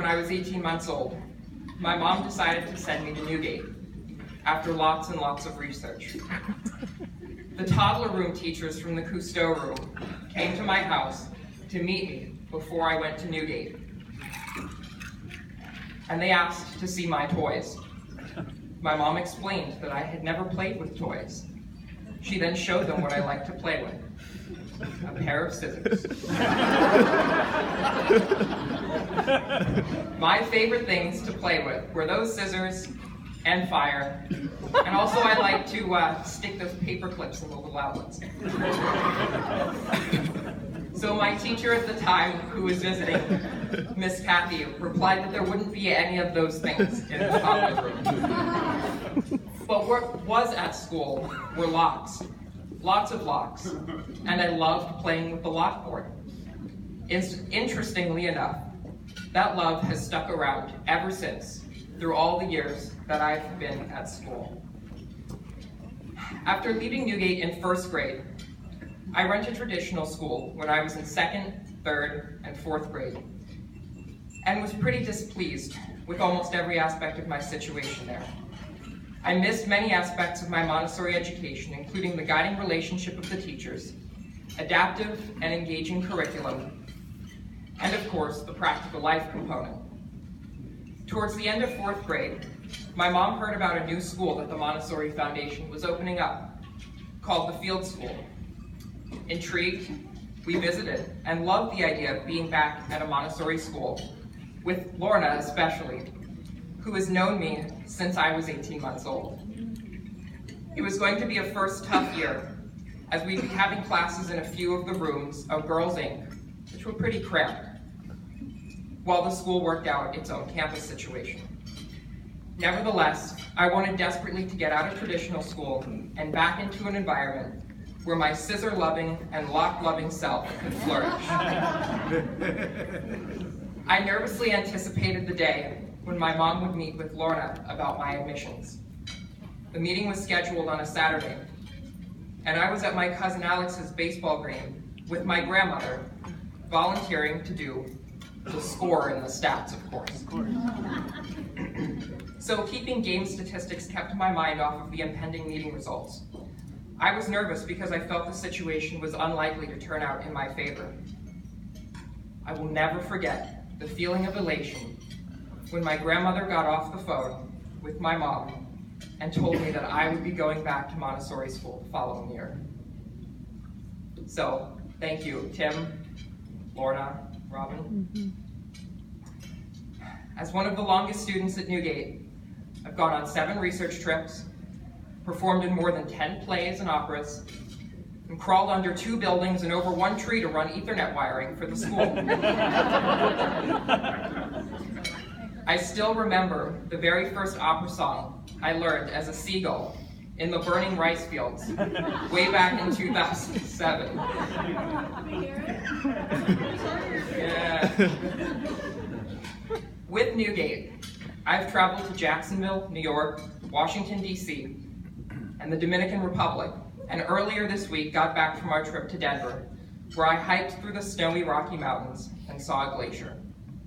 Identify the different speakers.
Speaker 1: when I was 18 months old, my mom decided to send me to Newgate after lots and lots of research. The toddler room teachers from the Cousteau room came to my house to meet me before I went to Newgate. And they asked to see my toys. My mom explained that I had never played with toys. She then showed them what I like to play with. A pair of scissors. My favorite things to play with were those scissors and fire. And also I like to stick those paper clips in the little outlets. So my teacher at the time, who was visiting, Miss Kathy, replied that there wouldn't be any of those things in the toddler room. But what was at school were locks. Lots of locks, and I loved playing with the lock board. Interestingly enough, that love has stuck around ever since, through all the years that I've been at school. After leaving Newgate in first grade, I went to traditional school when I was in second, third, and fourth grade, and was pretty displeased with almost every aspect of my situation there. I missed many aspects of my Montessori education, including the guiding relationship of the teachers, adaptive and engaging curriculum, and of course, the practical life component. Towards the end of fourth grade, my mom heard about a new school that the Montessori Foundation was opening up, called the Field School. Intrigued, we visited and loved the idea of being back at a Montessori school, with Lorna especially, who has known me since I was 18 months old. It was going to be a first tough year, as we'd be having classes in a few of the rooms of Girls Inc., which were pretty cramped, while the school worked out its own campus situation. Nevertheless, I wanted desperately to get out of traditional school and back into an environment where my scissor-loving and lock-loving self could flourish. I nervously anticipated the day when my mom would meet with Lorna about my admissions. The meeting was scheduled on a Saturday, and I was at my cousin Alex's baseball game with my grandmother, volunteering to do the score and the stats, of course. So keeping game statistics kept my mind off of the impending meeting results. I was nervous because I felt the situation was unlikely to turn out in my favor. I will never forget the feeling of elation when my grandmother got off the phone with my mom and told me that I would be going back to Montessori school the following year. So, thank you, Tim, Lorna, Robin. As one of the longest students at Newgate, I've gone on 7 research trips, performed in more than 10 plays and operas, and crawled under 2 buildings and over 1 tree to run Ethernet wiring for the school. I still remember the very first opera song I learned as a seagull in the burning rice fields way back in 2007. Yeah. With Newgate, I've traveled to Jacksonville, New York, Washington, D.C., and the Dominican Republic, and earlier this week got back from our trip to Denver, where I hiked through the snowy Rocky Mountains and saw a glacier.